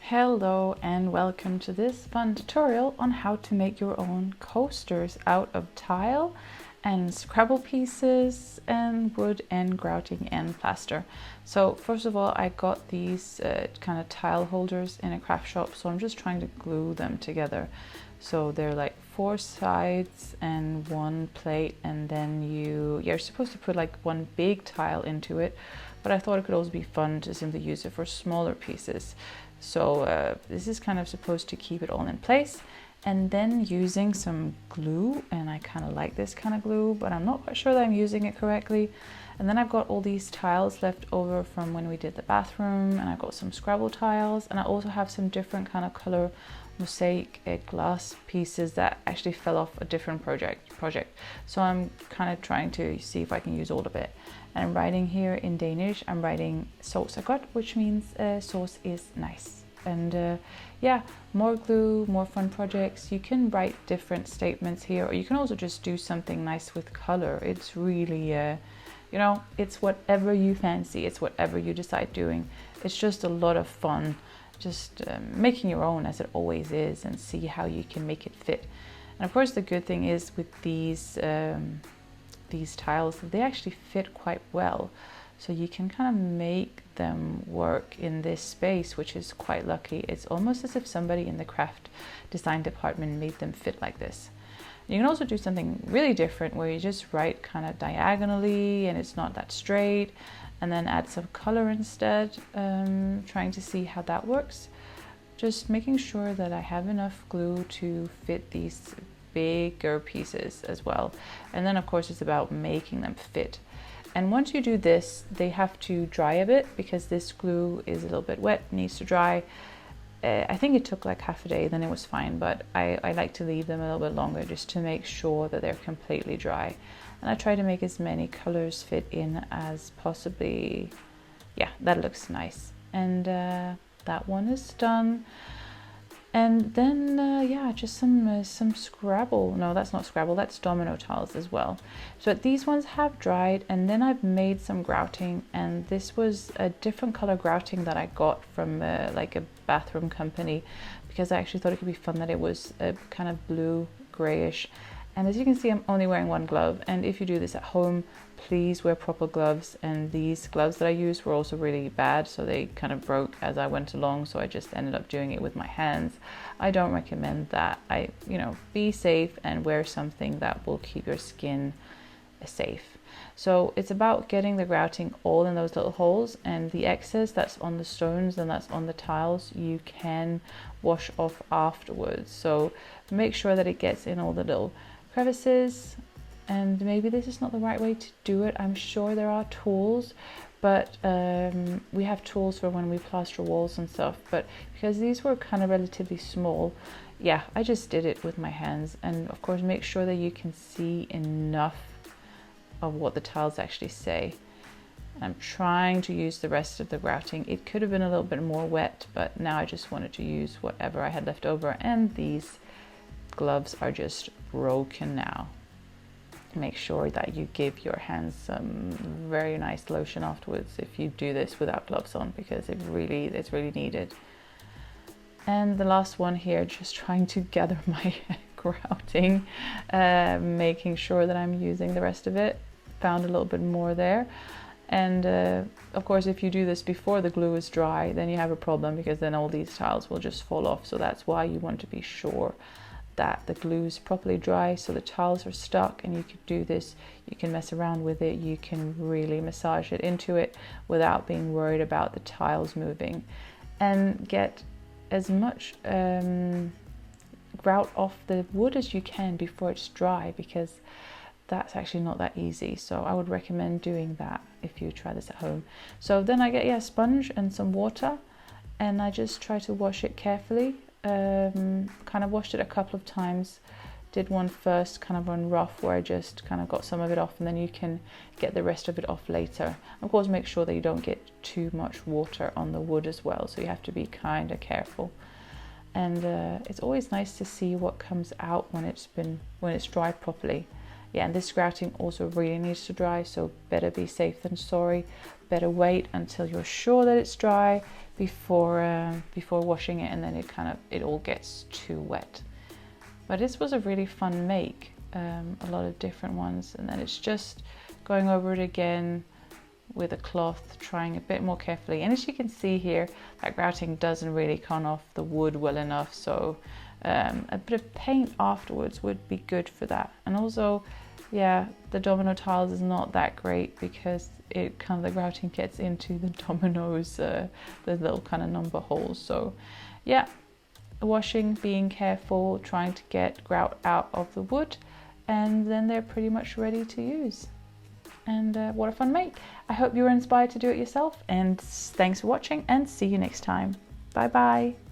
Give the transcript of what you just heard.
Hello and welcome to this fun tutorial on how to make your own coasters out of tile and Scrabble pieces and wood and grouting and plaster. So first of all, I got these kind of tile holders in a craft shop, so I'm just trying to glue them together. So they're like 4 sides and 1 plate, and then you're supposed to put like 1 big tile into it, but I thought it could also be fun to simply use it for smaller pieces. So this is kind of supposed to keep it all in place, and then using some glue, and I kind of like this kind of glue, but I'm not quite sure that I'm using it correctly. And then I've got all these tiles left over from when we did the bathroom, and I've got some Scrabble tiles, and I also have some different kind of color mosaic glass pieces that actually fell off a different project. So I'm kind of trying to see if I can use all of it. And I'm writing here in Danish, I'm writing "sås er godt," which means sauce is nice. And yeah, more glue, more fun projects. You can write different statements here, or you can also just do something nice with color. It's really, you know, it's whatever you fancy. It's whatever you decide doing. It's just a lot of fun, just making your own, as it always is, and see how you can make it fit. And of course, the good thing is with these tiles, they actually fit quite well. So you can kind of make them work in this space, which is quite lucky. It's almost as if somebody in the craft design department made them fit like this. You can also do something really different where you just write kind of diagonally and it's not that straight, and then add some color instead, trying to see how that works. Just making sure that I have enough glue to fit these bigger pieces as well. And then of course it's about making them fit. And once you do this, they have to dry a bit because this glue is a little bit wet, needs to dry. I think it took like half a day, then it was fine, but I like to leave them a little bit longer just to make sure that they're completely dry. And I try to make as many colors fit in as possibly. Yeah, that looks nice. And that one is done. And then, yeah, just some Scrabble. No, that's not Scrabble, that's domino tiles as well. So these ones have dried, and then I've made some grouting, and this was a different color grouting that I got from like a bathroom company, because I actually thought it could be fun that it was a kind of blue grayish. And as you can see, I'm only wearing 1 glove, and if you do this at home, please wear proper gloves. And these gloves that I used were also really bad, so they kind of broke as I went along, so I just ended up doing it with my hands. I don't recommend that. Be safe and wear something that will keep your skin safe. So it's about getting the grouting all in those little holes, and the excess that's on the stones and that's on the tiles you can wash off afterwards. So make sure that it gets in all the little crevices. And maybe this is not the right way to do it. I'm sure there are tools, but we have tools for when we plaster walls and stuff. But because these were kind of relatively small, yeah, I just did it with my hands. And of course, make sure that you can see enough of what the tiles actually say. I'm trying to use the rest of the grouting. It could have been a little bit more wet, but now I just wanted to use whatever I had left over. And these gloves are just broken now. Make sure that you give your hands some very nice lotion afterwards if you do this without gloves on, because it's really needed. And the last one here, just trying to gather my grouting, making sure that I'm using the rest of it. Found a little bit more there. And of course, if you do this before the glue is dry, then you have a problem, because then all these tiles will just fall off. So that's why you want to be sure that the glue is properly dry, so the tiles are stuck. And you can do this, you can mess around with it, you can really massage it into it without being worried about the tiles moving. And get as much grout off the wood as you can before it's dry, because that's actually not that easy. So I would recommend doing that if you try this at home. So then I get a sponge and some water, and I just try to wash it carefully. Kind of washed it a couple of times. Did one first kind of on rough, where I just kind of got some of it off, and then you can get the rest of it off later. Of course, make sure that you don't get too much water on the wood as well, so you have to be kind of careful. And it's always nice to see what comes out when it's dried properly. yeah, and this grouting also really needs to dry, so better be safe than sorry. Better wait until you're sure that it's dry before washing it, and then it all gets too wet. But this was a really fun make, a lot of different ones, and then it's just going over it again with a cloth, trying a bit more carefully. And as you can see here, that grouting doesn't really come off the wood well enough, so a bit of paint afterwards would be good for that. And also, yeah, the domino tiles is not that great because the grouting gets into the dominoes, the little kind of number holes. So yeah, washing, being careful, trying to get grout out of the wood, and then they're pretty much ready to use. And what a fun make. I hope you were inspired to do it yourself, and thanks for watching, and see you next time. Bye bye.